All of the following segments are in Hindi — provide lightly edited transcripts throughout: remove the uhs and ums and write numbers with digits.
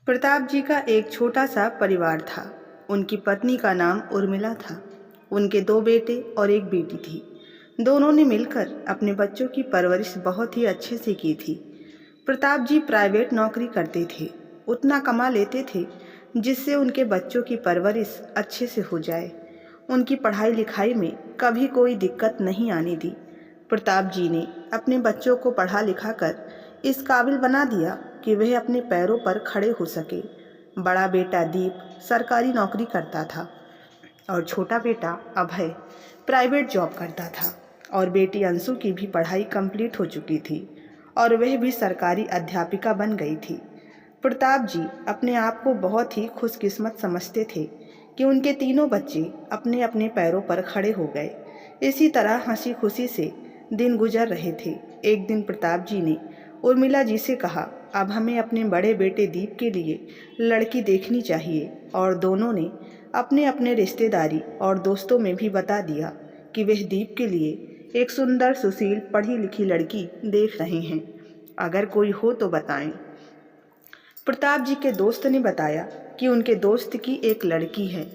प्रताप जी का एक छोटा सा परिवार था। उनकी पत्नी का नाम उर्मिला था। उनके 2 बेटे और 1 बेटी थी। दोनों ने मिलकर अपने बच्चों की परवरिश बहुत ही अच्छे से की थी। प्रताप जी प्राइवेट नौकरी करते थे, उतना कमा लेते थे जिससे उनके बच्चों की परवरिश अच्छे से हो जाए। उनकी पढ़ाई लिखाई में कभी कोई दिक्कत नहीं आने दी। प्रताप जी ने अपने बच्चों को पढ़ा लिखा कर इस काबिल बना दिया कि वह अपने पैरों पर खड़े हो सके। बड़ा बेटा दीप सरकारी नौकरी करता था और छोटा बेटा अभय प्राइवेट जॉब करता था, और बेटी अंशु की भी पढ़ाई कंप्लीट हो चुकी थी और वह भी सरकारी अध्यापिका बन गई थी। प्रताप जी अपने आप को बहुत ही खुशकिस्मत समझते थे कि उनके तीनों बच्चे अपने अपने पैरों पर खड़े हो गए। इसी तरह हंसी खुशी से दिन गुजर रहे थे। एक दिन प्रताप जी ने उर्मिला जी से कहा, अब हमें अपने बड़े बेटे दीप के लिए लड़की देखनी चाहिए, और दोनों ने अपने अपने रिश्तेदारी और दोस्तों में भी बता दिया कि वह दीप के लिए एक सुंदर सुशील पढ़ी लिखी लड़की देख रहे हैं। अगर कोई हो तो बताएं। प्रताप जी के दोस्त ने बताया कि उनके दोस्त की एक लड़की है,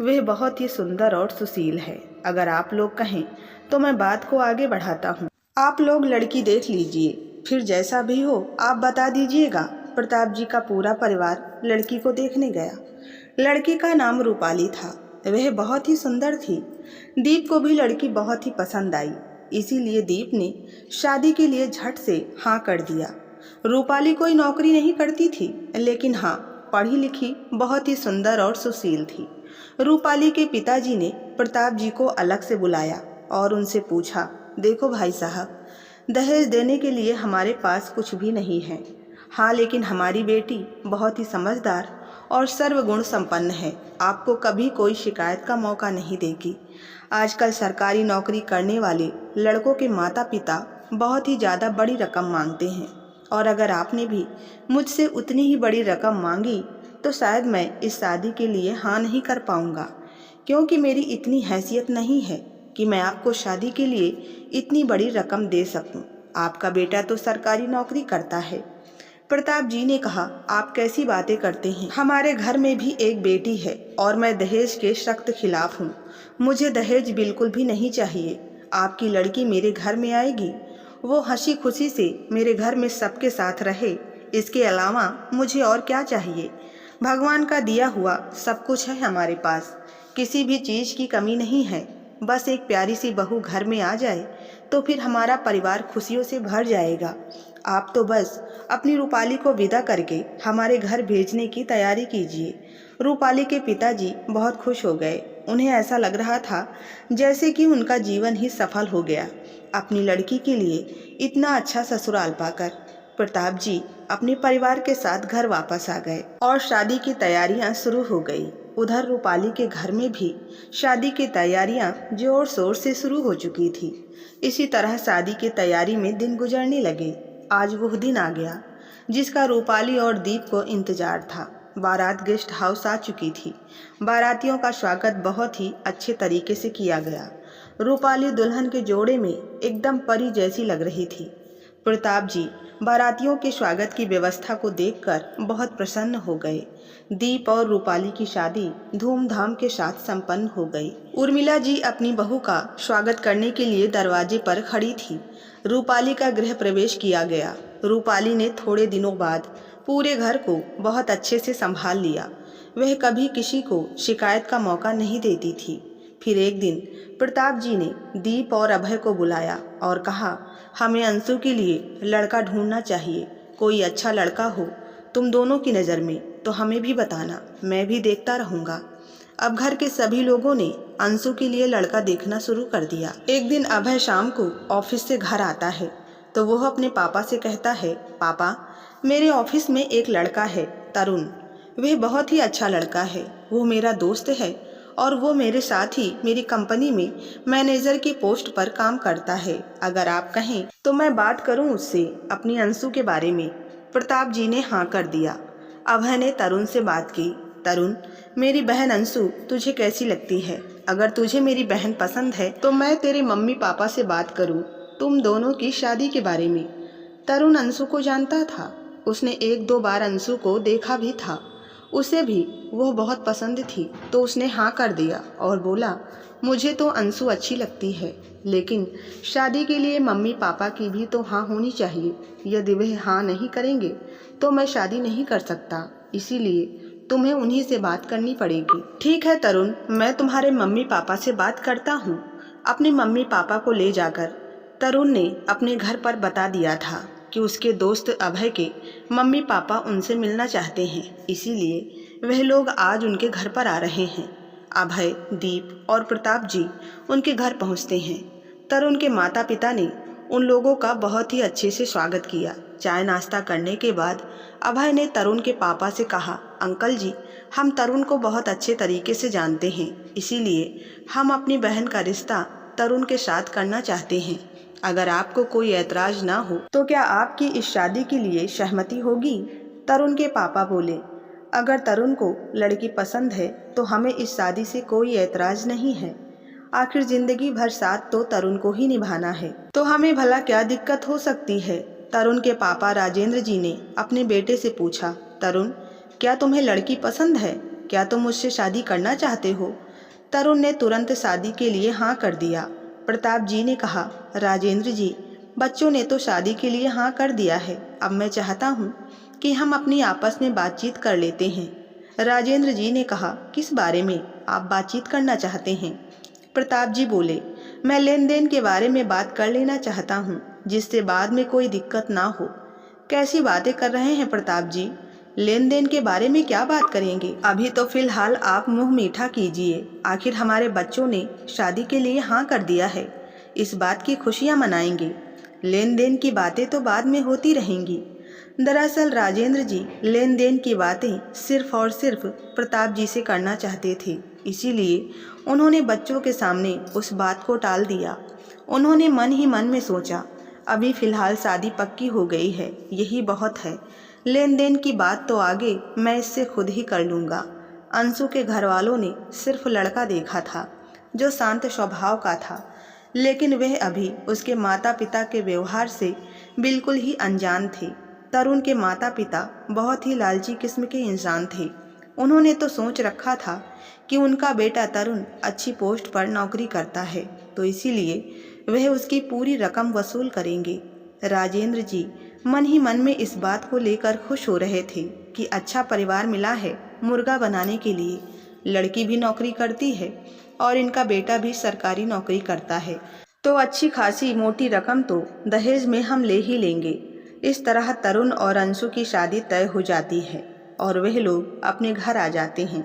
वह बहुत ही सुंदर और सुशील है। अगर आप लोग कहें तो मैं बात को आगे बढ़ाता हूँ। आप लोग लड़की देख लीजिए, फिर जैसा भी हो आप बता दीजिएगा। प्रताप जी का पूरा परिवार लड़की को देखने गया। लड़की का नाम रूपाली था। वह बहुत ही सुंदर थी। दीप को भी लड़की बहुत ही पसंद आई, इसीलिए दीप ने शादी के लिए झट से हाँ कर दिया। रूपाली कोई नौकरी नहीं करती थी, लेकिन हाँ, पढ़ी लिखी बहुत ही सुंदर और सुशील थी। रूपाली के पिताजी ने प्रताप जी को अलग से बुलाया और उनसे पूछा, देखो भाई साहब, दहेज देने के लिए हमारे पास कुछ भी नहीं है। हाँ, लेकिन हमारी बेटी बहुत ही समझदार और सर्वगुण संपन्न है, आपको कभी कोई शिकायत का मौका नहीं देगी। आजकल सरकारी नौकरी करने वाले लड़कों के माता पिता बहुत ही ज़्यादा बड़ी रकम मांगते हैं, और अगर आपने भी मुझसे उतनी ही बड़ी रकम मांगी तो शायद मैं इस शादी के लिए हाँ नहीं कर पाऊंगा, क्योंकि मेरी इतनी हैसियत नहीं है कि मैं आपको शादी के लिए इतनी बड़ी रकम दे सकूं। आपका बेटा तो सरकारी नौकरी करता है। प्रताप जी ने कहा, आप कैसी बातें करते हैं, हमारे घर में भी एक बेटी है और मैं दहेज के सख्त खिलाफ हूँ। मुझे दहेज बिल्कुल भी नहीं चाहिए। आपकी लड़की मेरे घर में आएगी, वो हंसी खुशी से मेरे घर में सबके साथ रहे, इसके अलावा मुझे और क्या चाहिए। भगवान का दिया हुआ सब कुछ है हमारे पास, किसी भी चीज़ की कमी नहीं है। बस एक प्यारी सी बहू घर में आ जाए तो फिर हमारा परिवार खुशियों से भर जाएगा। आप तो बस अपनी रूपाली को विदा करके हमारे घर भेजने की तैयारी कीजिए। रूपाली के पिताजी बहुत खुश हो गए। उन्हें ऐसा लग रहा था जैसे कि उनका जीवन ही सफल हो गया, अपनी लड़की के लिए इतना अच्छा ससुराल पाकर। प्रताप जी अपने परिवार के साथ घर वापस आ गए और शादी की तैयारियां शुरू हो गई। उधर रूपाली के घर में भी शादी की तैयारियां जोर शोर से शुरू हो चुकी थी। इसी तरह शादी की तैयारी में दिन गुजरने लगे। आज वह दिन आ गया जिसका रूपाली और दीप को इंतजार था। बारात गेस्ट हाउस आ चुकी थी। बारातियों का स्वागत बहुत ही अच्छे तरीके से किया गया। रूपाली दुल्हन के जोड़े में एकदम परी जैसी लग रही थी। प्रताप जी बारातियों के स्वागत की व्यवस्था को देखकर बहुत प्रसन्न हो गए। दीप और रूपाली की शादी धूमधाम के साथ संपन्न हो गई। उर्मिला जी अपनी बहू का स्वागत करने के लिए दरवाजे पर खड़ी थी। रूपाली का गृह प्रवेश किया गया। रूपाली ने थोड़े दिनों बाद पूरे घर को बहुत अच्छे से संभाल लिया। वह कभी किसी को शिकायत का मौका नहीं देती थी। फिर एक दिन प्रताप जी ने दीप और अभय को बुलाया और कहा, हमें अंशु के लिए लड़का ढूंढना चाहिए। कोई अच्छा लड़का हो तुम दोनों की नज़र में तो हमें भी बताना, मैं भी देखता रहूँगा। अब घर के सभी लोगों ने अंशु के लिए लड़का देखना शुरू कर दिया। एक दिन अभय शाम को ऑफिस से घर आता है तो वह अपने पापा से कहता है, पापा, मेरे ऑफिस में एक लड़का है, तरुण। वह बहुत ही अच्छा लड़का है। वो मेरा दोस्त है और वो मेरे साथ ही मेरी कंपनी में मैनेजर की पोस्ट पर काम करता है। अगर आप कहें तो मैं बात करूं उससे अपनी अंशु के बारे में। प्रताप जी ने हाँ कर दिया। अभय ने तरुण से बात की। तरुण, मेरी बहन अंशु तुझे कैसी लगती है? अगर तुझे मेरी बहन पसंद है तो मैं तेरे मम्मी पापा से बात करूं तुम दोनों की शादी के बारे में। तरुण अंशु को जानता था। उसने एक दो बार अंशु को देखा भी था। उसे भी वह बहुत पसंद थी, तो उसने हाँ कर दिया और बोला, मुझे तो अंशु अच्छी लगती है, लेकिन शादी के लिए मम्मी पापा की भी तो हाँ होनी चाहिए। यदि वह हाँ नहीं करेंगे तो मैं शादी नहीं कर सकता, इसीलिए तुम्हें उन्हीं से बात करनी पड़ेगी। ठीक है तरुण, मैं तुम्हारे मम्मी पापा से बात करता हूँ। अपने मम्मी पापा को ले जाकर तरुण ने अपने घर पर बता दिया था कि उसके दोस्त अभय के मम्मी पापा उनसे मिलना चाहते हैं, इसीलिए वह लोग आज उनके घर पर आ रहे हैं। अभय, दीप और प्रताप जी उनके घर पहुंचते हैं। तरुण के माता पिता ने उन लोगों का बहुत ही अच्छे से स्वागत किया। चाय नाश्ता करने के बाद अभय ने तरुण के पापा से कहा, अंकल जी, हम तरुण को बहुत अच्छे तरीके से जानते हैं, इसीलिए हम अपनी बहन का रिश्ता तरुण के साथ करना चाहते हैं। अगर आपको कोई ऐतराज ना हो तो क्या आपकी इस शादी के लिए सहमति होगी? तरुण के पापा बोले, अगर तरुण को लड़की पसंद है तो हमें इस शादी से कोई ऐतराज नहीं है। आखिर जिंदगी भर साथ तो तरुण को ही निभाना है, तो हमें भला क्या दिक्कत हो सकती है? तरुण के पापा राजेंद्र जी ने अपने बेटे से पूछा, तरुण, क्या तुम्हें लड़की पसंद है? क्या तुम मुझसे शादी करना चाहते हो? तरुण ने तुरंत शादी के लिए हाँ कर दिया। प्रताप जी ने कहा, राजेंद्र जी, बच्चों ने तो शादी के लिए हाँ कर दिया है, अब मैं चाहता हूँ कि हम अपनी आपस में बातचीत कर लेते हैं। राजेंद्र जी ने कहा, किस बारे में आप बातचीत करना चाहते हैं? प्रताप जी बोले, मैं लेन देन के बारे में बात कर लेना चाहता हूँ, जिससे बाद में कोई दिक्कत ना हो। कैसी बातें कर रहे हैं प्रताप जी? लेन देन के बारे में क्या बात करेंगे? अभी तो फिलहाल आप मुंह मीठा कीजिए। आखिर हमारे बच्चों ने शादी के लिए हाँ कर दिया है, इस बात की खुशियाँ मनाएंगे। लेन देन की बातें तो बाद में होती रहेंगी। दरअसल राजेंद्र जी लेन देन की बातें सिर्फ और सिर्फ प्रताप जी से करना चाहते थे, इसीलिए उन्होंने बच्चों के सामने उस बात को टाल दिया। उन्होंने मन ही मन में सोचा, अभी फ़िलहाल शादी पक्की हो गई है, यही बहुत है। लेन देन की बात तो आगे मैं इससे खुद ही कर लूँगा। अंशु के घर वालों ने सिर्फ लड़का देखा था जो शांत स्वभाव का था, लेकिन वह अभी उसके माता पिता के व्यवहार से बिल्कुल ही अनजान थे। तरुण के माता पिता बहुत ही लालची किस्म के इंसान थे। उन्होंने तो सोच रखा था कि उनका बेटा तरुण अच्छी पोस्ट पर नौकरी करता है, तो इसीलिए वह उसकी पूरी रकम वसूल करेंगे। राजेंद्र जी मन ही मन में इस बात को लेकर खुश हो रहे थे कि अच्छा परिवार मिला है मुर्गा बनाने के लिए। लड़की भी नौकरी करती है और इनका बेटा भी सरकारी नौकरी करता है, तो अच्छी खासी मोटी रकम तो दहेज में हम ले ही लेंगे। इस तरह तरुण और अंशु की शादी तय हो जाती है और वह लोग अपने घर आ जाते हैं।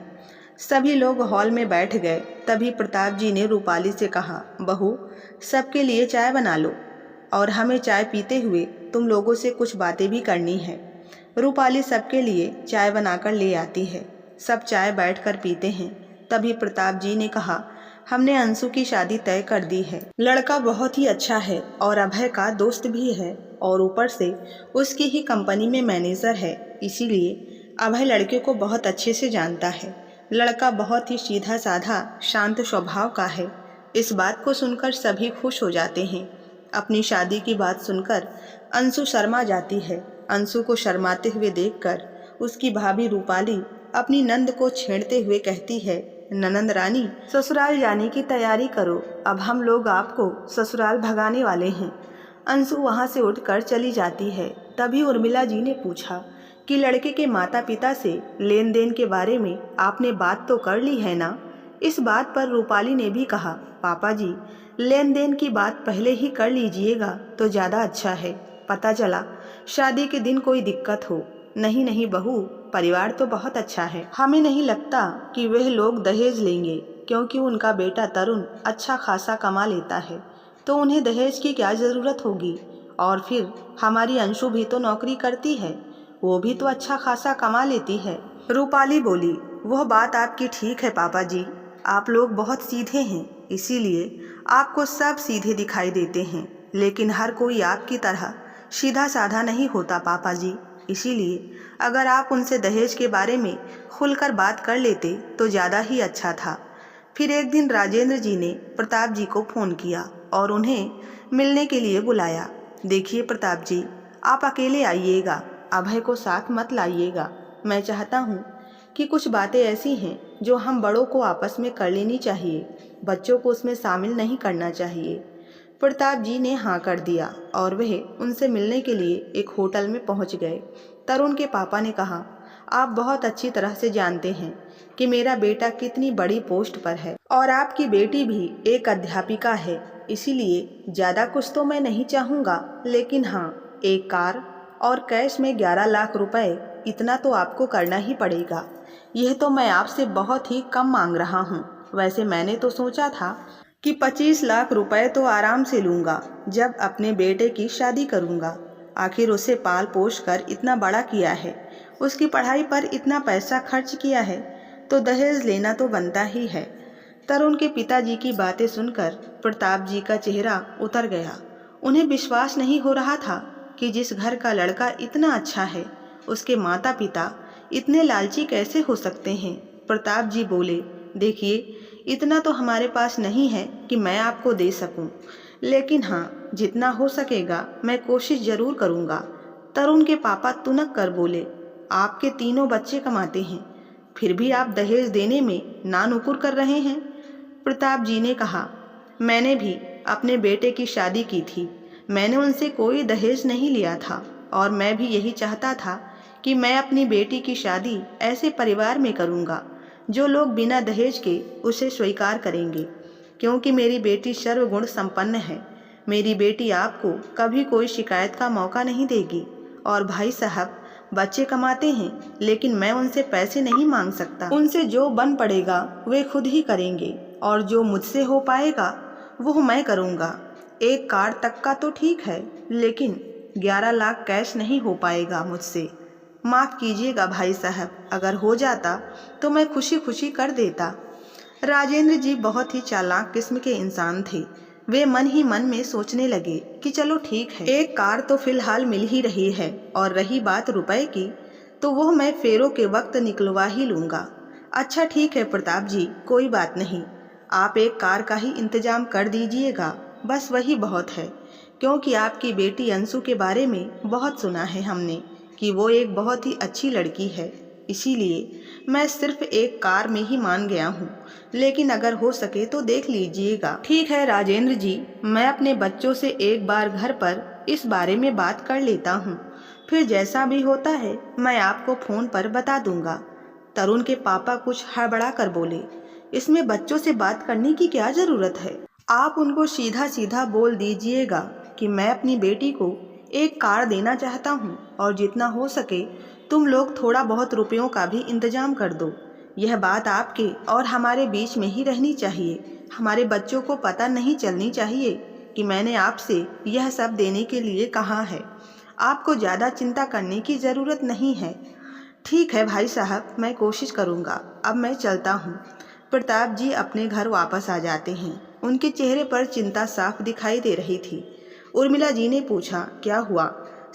सभी लोग हॉल में बैठ गए। तभी प्रताप जी ने रूपाली से कहा, बहू, सबके लिए चाय बना लो और हमें चाय पीते हुए तुम लोगों से कुछ बातें भी करनी है। रूपाली सबके लिए चाय बनाकर ले आती है। सब चाय बैठकर पीते हैं। तभी प्रताप जी ने कहा, हमने अंशु की शादी तय कर दी है। लड़का बहुत ही अच्छा है और अभय का दोस्त भी है और ऊपर से उसकी ही कंपनी में मैनेजर है, इसीलिए अभय लड़के को बहुत अच्छे से जानता है। लड़का बहुत ही सीधा साधा शांत स्वभाव का है। इस बात को सुनकर सभी खुश हो जाते हैं। अपनी शादी की बात सुनकर अंशु शर्मा जाती है। अंशु को शर्माते हुए देखकर उसकी भाभी रूपाली अपनी नंद को छेड़ते हुए कहती है, ननंद रानी, ससुराल जाने की तैयारी करो, अब हम लोग आपको ससुराल भगाने वाले हैं। अंशु वहाँ से उठकर चली जाती है। तभी उर्मिला जी ने पूछा कि लड़के के माता पिता से लेन देन के बारे में आपने बात तो कर ली है ना? इस बात पर रूपाली ने भी कहा, पापा जी, लेन देन की बात पहले ही कर लीजिएगा तो ज़्यादा अच्छा है, पता चला शादी के दिन कोई दिक्कत हो। नहीं नहीं बहू, परिवार तो बहुत अच्छा है। हमें नहीं लगता कि वह लोग दहेज लेंगे, क्योंकि उनका बेटा तरुण अच्छा खासा कमा लेता है, तो उन्हें दहेज की क्या ज़रूरत होगी। और फिर हमारी अंशु भी तो नौकरी करती है, वो भी तो अच्छा खासा कमा लेती है। रूपाली बोली, वह बात आपकी ठीक है पापा जी, आप लोग बहुत सीधे हैं, इसीलिए आपको सब सीधे दिखाई देते हैं, लेकिन हर कोई आपकी तरह सीधा साधा नहीं होता पापा जी। इसीलिए अगर आप उनसे दहेज के बारे में खुलकर बात कर लेते तो ज़्यादा ही अच्छा था। फिर एक दिन राजेंद्र जी ने प्रताप जी को फ़ोन किया और उन्हें मिलने के लिए बुलाया। देखिए प्रताप जी, आप अकेले आइएगा, अभय को साथ मत लाइएगा। मैं चाहता हूँ कि कुछ बातें ऐसी हैं जो हम बड़ों को आपस में कर लेनी चाहिए, बच्चों को उसमें शामिल नहीं करना चाहिए। प्रताप जी ने हाँ कर दिया और वह उनसे मिलने के लिए एक होटल में पहुंच गए। तरुण के पापा ने कहा, आप बहुत अच्छी तरह से जानते हैं कि मेरा बेटा कितनी बड़ी पोस्ट पर है और आपकी बेटी भी एक अध्यापिका है, इसीलिए ज़्यादा कुछ तो मैं नहीं चाहूँगा, लेकिन हाँ, एक कार और कैश में 11 लाख रुपए, इतना तो आपको करना ही पड़ेगा। यह तो मैं आपसे बहुत ही कम मांग रहा हूँ। वैसे मैंने तो सोचा था कि 25 लाख रुपए तो आराम से लूँगा जब अपने बेटे की शादी करूँगा। आखिर उसे पाल पोस कर इतना बड़ा किया है, उसकी पढ़ाई पर इतना पैसा खर्च किया है, तो दहेज लेना तो बनता ही है। तरुण के पिताजी की बातें सुनकर प्रताप जी का चेहरा उतर गया। उन्हें विश्वास नहीं हो रहा था कि जिस घर का लड़का इतना अच्छा है, उसके माता पिता इतने लालची कैसे हो सकते हैं। प्रताप जी बोले, देखिए, इतना तो हमारे पास नहीं है कि मैं आपको दे सकूं, लेकिन हाँ, जितना हो सकेगा मैं कोशिश जरूर करूँगा। तरुण के पापा तुनक कर बोले, आपके तीनों बच्चे कमाते हैं, फिर भी आप दहेज देने में नानुकुर कर रहे हैं। प्रताप जी ने कहा, मैंने भी अपने बेटे की शादी की थी, मैंने उनसे कोई दहेज नहीं लिया था और मैं भी यही चाहता था कि मैं अपनी बेटी की शादी ऐसे परिवार में करूँगा जो लोग बिना दहेज के उसे स्वीकार करेंगे, क्योंकि मेरी बेटी सर्वगुण संपन्न है। मेरी बेटी आपको कभी कोई शिकायत का मौका नहीं देगी। और भाई साहब, बच्चे कमाते हैं, लेकिन मैं उनसे पैसे नहीं मांग सकता। उनसे जो बन पड़ेगा वे खुद ही करेंगे और जो मुझसे हो पाएगा वो मैं करूँगा। एक कार तक का तो ठीक है, लेकिन 11 लाख कैश नहीं हो पाएगा मुझसे। माफ़ कीजिएगा भाई साहब, अगर हो जाता तो मैं खुशी खुशी कर देता। राजेंद्र जी बहुत ही चालाक किस्म के इंसान थे। वे मन ही मन में सोचने लगे कि चलो ठीक है, एक कार तो फिलहाल मिल ही रही है, और रही बात रुपए की, तो वो मैं फेरों के वक्त निकलवा ही लूँगा। अच्छा ठीक है प्रताप जी, कोई बात नहीं, आप एक कार का ही इंतजाम कर दीजिएगा, बस वही बहुत है। क्योंकि आपकी बेटी अंशु के बारे में बहुत सुना है हमने कि वो एक बहुत ही अच्छी लड़की है, इसीलिए मैं सिर्फ एक कार में ही मान गया हूँ, लेकिन अगर हो सके तो देख लीजिएगा। ठीक है राजेंद्र जी, मैं अपने बच्चों से एक बार घर पर इस बारे में बात कर लेता हूँ, फिर जैसा भी होता है मैं आपको फ़ोन पर बता दूंगा। तरुण के पापा कुछ हड़बड़ा कर बोले, इसमें बच्चों से बात करने की क्या ज़रूरत है? आप उनको सीधा सीधा बोल दीजिएगा कि मैं अपनी बेटी को एक कार देना चाहता हूँ और जितना हो सके तुम लोग थोड़ा बहुत रुपयों का भी इंतजाम कर दो। यह बात आपके और हमारे बीच में ही रहनी चाहिए। हमारे बच्चों को पता नहीं चलनी चाहिए कि मैंने आपसे यह सब देने के लिए कहा है। आपको ज़्यादा चिंता करने की ज़रूरत नहीं है। ठीक है भाई साहब, मैं कोशिश करूँगा। अब मैं चलता हूँ। प्रताप जी अपने घर वापस आ जाते हैं। उनके चेहरे पर चिंता साफ दिखाई दे रही थी। उर्मिला जी ने पूछा, क्या हुआ,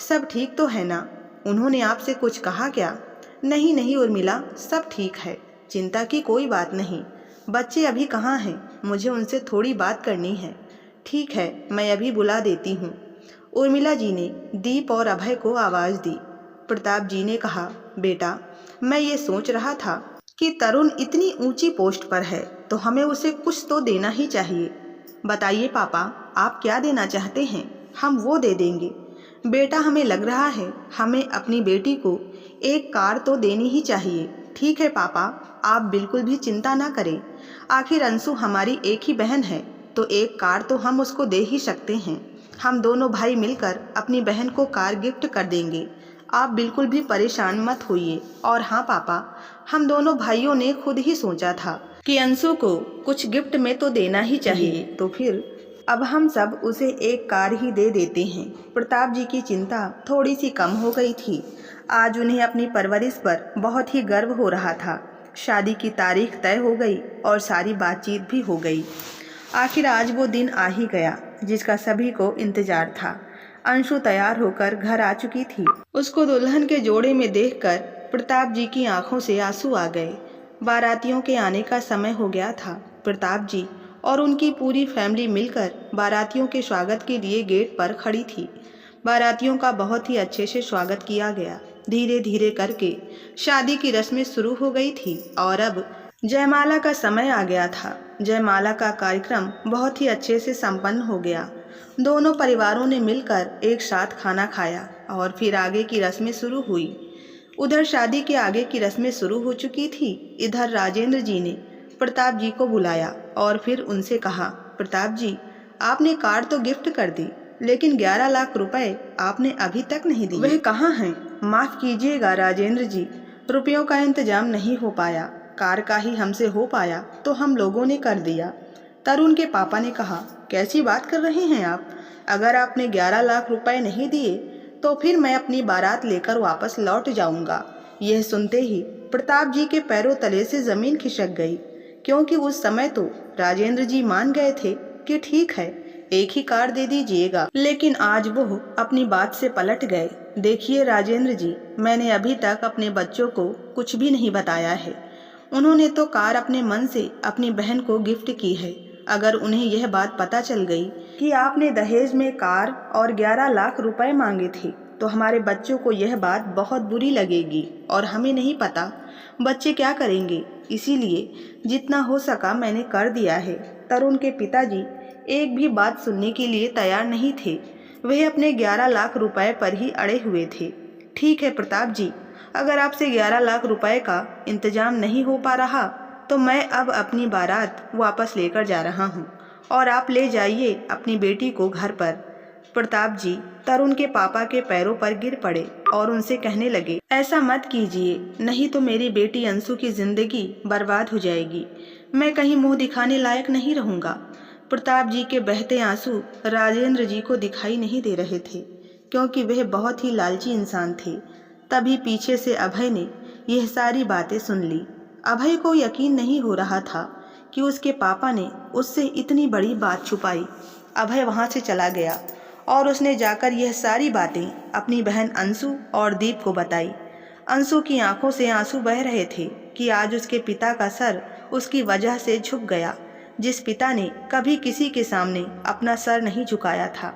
सब ठीक तो है ना? उन्होंने आपसे कुछ कहा क्या? नहीं नहीं उर्मिला, सब ठीक है, चिंता की कोई बात नहीं। बच्चे अभी कहाँ हैं? मुझे उनसे थोड़ी बात करनी है। ठीक है, मैं अभी बुला देती हूँ। उर्मिला जी ने दीप और अभय को आवाज़ दी। प्रताप जी ने कहा, बेटा, मैं ये सोच रहा था कि तरुण इतनी ऊंची पोस्ट पर है तो हमें उसे कुछ तो देना ही चाहिए। बताइए पापा, आप क्या देना चाहते हैं? हम वो दे देंगे। बेटा, हमें लग रहा है हमें अपनी बेटी को एक कार तो देनी ही चाहिए। ठीक है पापा, आप बिल्कुल भी चिंता ना करें। आखिर अंशु हमारी एक ही बहन है, तो एक कार तो हम उसको दे ही सकते हैं। हम दोनों भाई मिलकर अपनी बहन को कार गिफ्ट कर देंगे। आप बिल्कुल भी परेशान मत होइए। और हाँ पापा, हम दोनों भाइयों ने खुद ही सोचा था कि अंशु को कुछ गिफ्ट में तो देना ही चाहिए, तो फिर अब हम सब उसे एक कार ही दे देते हैं। प्रताप जी की चिंता थोड़ी सी कम हो गई थी। आज उन्हें अपनी परवरिश पर बहुत ही गर्व हो रहा था। शादी की तारीख तय हो गई और सारी बातचीत भी हो गई। आखिर आज वो दिन आ ही गया जिसका सभी को इंतजार था। अंशु तैयार होकर घर आ चुकी थी। उसको दुल्हन के जोड़े में देखकर प्रताप जी की आंखों से आंसू आ गए। बारातियों के आने का समय हो गया था। प्रताप जी और उनकी पूरी फैमिली मिलकर बारातियों के स्वागत के लिए गेट पर खड़ी थी। बारातियों का बहुत ही अच्छे से स्वागत किया गया। धीरे धीरे करके शादी की रस्में शुरू हो गई थी और अब जयमाला का समय आ गया था। जयमाला का कार्यक्रम बहुत ही अच्छे से संपन्न हो गया। दोनों परिवारों ने मिलकर एक साथ खाना खाया और फिर आगे की रस्में शुरू हुई। उधर शादी के आगे की रस्में शुरू हो चुकी थी। इधर राजेंद्र जी ने प्रताप जी को बुलाया और फिर उनसे कहा, प्रताप जी, आपने कार तो गिफ्ट कर दी, लेकिन 11 लाख रुपए आपने अभी तक नहीं दिए। वह कहाँ हैं? माफ़ कीजिएगा राजेंद्र जी, रुपयों का इंतजाम नहीं हो पाया। कार का ही हमसे हो पाया तो हम लोगों ने कर दिया। तरुण के पापा ने कहा, कैसी बात कर रहे हैं आप? अगर आपने 11 लाख रुपए नहीं दिए तो फिर मैं अपनी बारात लेकर वापस लौट जाऊंगा। यह सुनते ही प्रताप जी के पैरों तले से जमीन खिसक गई, क्योंकि उस समय तो राजेंद्र जी मान गए थे कि ठीक है, एक ही कार दे दीजिएगा। लेकिन आज वो अपनी बात से पलट गए। देखिए राजेंद्र जी, मैंने अभी तक अपने बच्चों को कुछ भी नहीं बताया है। उन्होंने तो कार अपने मन से अपनी बहन को गिफ्ट की है। अगर उन्हें यह बात पता चल गई कि आपने दहेज में कार और 11 लाख रुपए मांगे थे तो हमारे बच्चों को यह बात बहुत बुरी लगेगी और हमें नहीं पता बच्चे क्या करेंगे। इसीलिए जितना हो सका मैंने कर दिया है। तरुण के पिताजी एक भी बात सुनने के लिए तैयार नहीं थे। वह अपने 11 लाख रुपए पर ही अड़े हुए थे। ठीक है प्रताप जी, अगर आपसे 11 लाख रुपए का इंतजाम नहीं हो पा रहा तो मैं अब अपनी बारात वापस लेकर जा रहा हूँ और आप ले जाइए अपनी बेटी को घर पर। प्रताप जी तरुण के पापा के पैरों पर गिर पड़े और उनसे कहने लगे, ऐसा मत कीजिए, नहीं तो मेरी बेटी अंशु की जिंदगी बर्बाद हो जाएगी। मैं कहीं मुंह दिखाने लायक नहीं रहूँगा। प्रताप जी के बहते आंसू राजेंद्र जी को दिखाई नहीं दे रहे थे, क्योंकि वह बहुत ही लालची इंसान थे। तभी पीछे से अभय ने यह सारी बातें सुन ली। अभय को यकीन नहीं हो रहा था कि उसके पापा ने उससे इतनी बड़ी बात छुपाई। अभय वहाँ से चला गया और उसने जाकर यह सारी बातें अपनी बहन अंशु और दीप को बताई। अंशु की आंखों से आंसू बह रहे थे कि आज उसके पिता का सर उसकी वजह से झुक गया। जिस पिता ने कभी किसी के सामने अपना सर नहीं झुकाया था,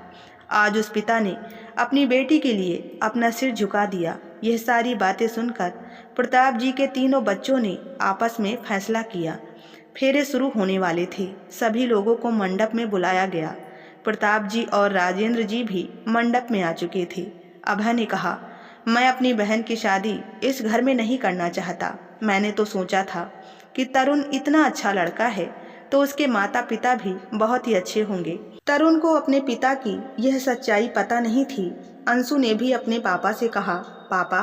आज उस पिता ने अपनी बेटी के लिए अपना सिर झुका दिया। यह सारी बातें सुनकर प्रताप जी के तीनों बच्चों ने आपस में फैसला किया। फेरे शुरू होने वाले थे। सभी लोगों को मंडप में बुलाया गया। प्रताप जी और राजेंद्र जी भी मंडप में आ चुके थे। अभय ने कहा, मैं अपनी बहन की शादी इस घर में नहीं करना चाहता। मैंने तो सोचा था कि तरुण इतना अच्छा लड़का है तो उसके माता पिता भी बहुत ही अच्छे होंगे। तरुण को अपने पिता की यह सच्चाई पता नहीं थी। अंशु ने भी अपने पापा से कहा, पापा,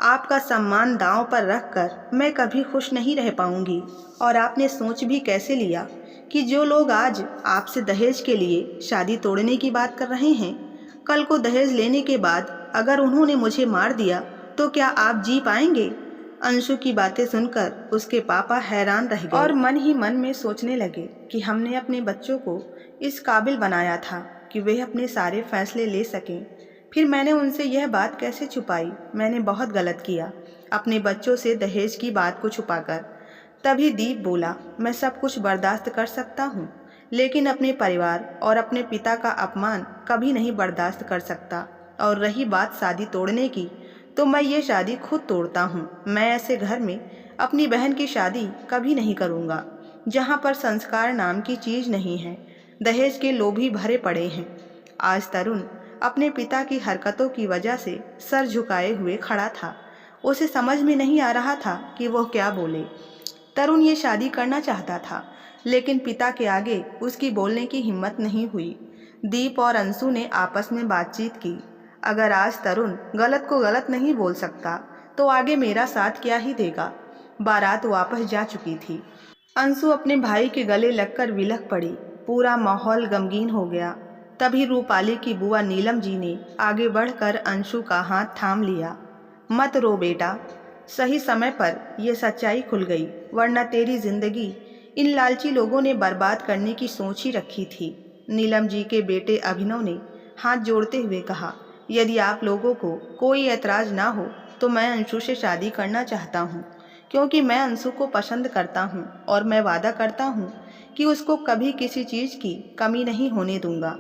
आपका सम्मान दांव पर रखकर मैं कभी खुश नहीं रह पाऊंगी। और आपने सोच भी कैसे लिया कि जो लोग आज आपसे दहेज के लिए शादी तोड़ने की बात कर रहे हैं, कल को दहेज लेने के बाद अगर उन्होंने मुझे मार दिया तो क्या आप जी पाएंगे? अंशु की बातें सुनकर उसके पापा हैरान रह गए और मन ही मन में सोचने लगे कि हमने अपने बच्चों को इस काबिल बनाया था कि वे अपने सारे फैसले ले सकें। फिर मैंने उनसे यह बात कैसे छुपाई? मैंने बहुत गलत किया अपने बच्चों से दहेज की बात को छुपाकर। तभी दीप बोला, मैं सब कुछ बर्दाश्त कर सकता हूँ, लेकिन अपने परिवार और अपने पिता का अपमान कभी नहीं बर्दाश्त कर सकता। और रही बात शादी तोड़ने की, तो मैं ये शादी खुद तोड़ता हूँ। मैं ऐसे घर में अपनी बहन की शादी कभी नहीं करूँगा जहाँ पर संस्कार नाम की चीज़ नहीं है। दहेज के लोभी भरे पड़े हैं। आज तरुण अपने पिता की हरकतों की वजह से सर झुकाए हुए खड़ा था। उसे समझ में नहीं आ रहा था कि वह क्या बोले। तरुण ये शादी करना चाहता था, लेकिन पिता के आगे उसकी बोलने की हिम्मत नहीं हुई। दीप और अंशु ने आपस में बातचीत की। अगर आज तरुण गलत को गलत नहीं बोल सकता तो आगे मेरा साथ क्या ही देगा। बारात वापस जा चुकी थी। अंशु अपने भाई के गले लगकर विलख पड़ी। पूरा माहौल गमगीन हो गया। तभी रूपाली की बुआ नीलम जी ने आगे बढ़कर अंशु का हाथ थाम लिया। मत रो बेटा, सही समय पर यह सच्चाई खुल गई, वरना तेरी जिंदगी इन लालची लोगों ने बर्बाद करने की सोच ही रखी थी। नीलम जी के बेटे अभिनव ने हाथ जोड़ते हुए कहा, यदि आप लोगों को कोई ऐतराज़ ना हो तो मैं अंशु से शादी करना चाहता हूँ, क्योंकि मैं अंशु को पसंद करता हूँ और मैं वादा करता हूँ कि उसको कभी किसी चीज़ की कमी नहीं होने दूंगा।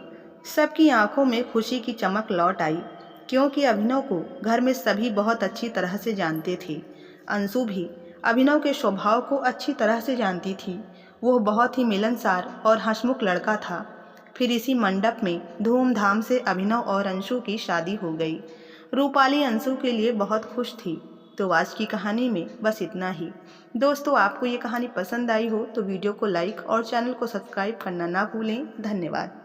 सबकी आंखों में खुशी की चमक लौट आई, क्योंकि अभिनव को घर में सभी बहुत अच्छी तरह से जानते थे। अंशु भी अभिनव के स्वभाव को अच्छी तरह से जानती थी। वह बहुत ही मिलनसार और हंसमुख लड़का था। फिर इसी मंडप में धूमधाम से अभिनव और अंशु की शादी हो गई। रूपाली अंशु के लिए बहुत खुश थी। तो आज की कहानी में बस इतना ही। दोस्तों, आपको ये कहानी पसंद आई हो तो वीडियो को लाइक और चैनल को सब्सक्राइब करना ना भूलें। धन्यवाद।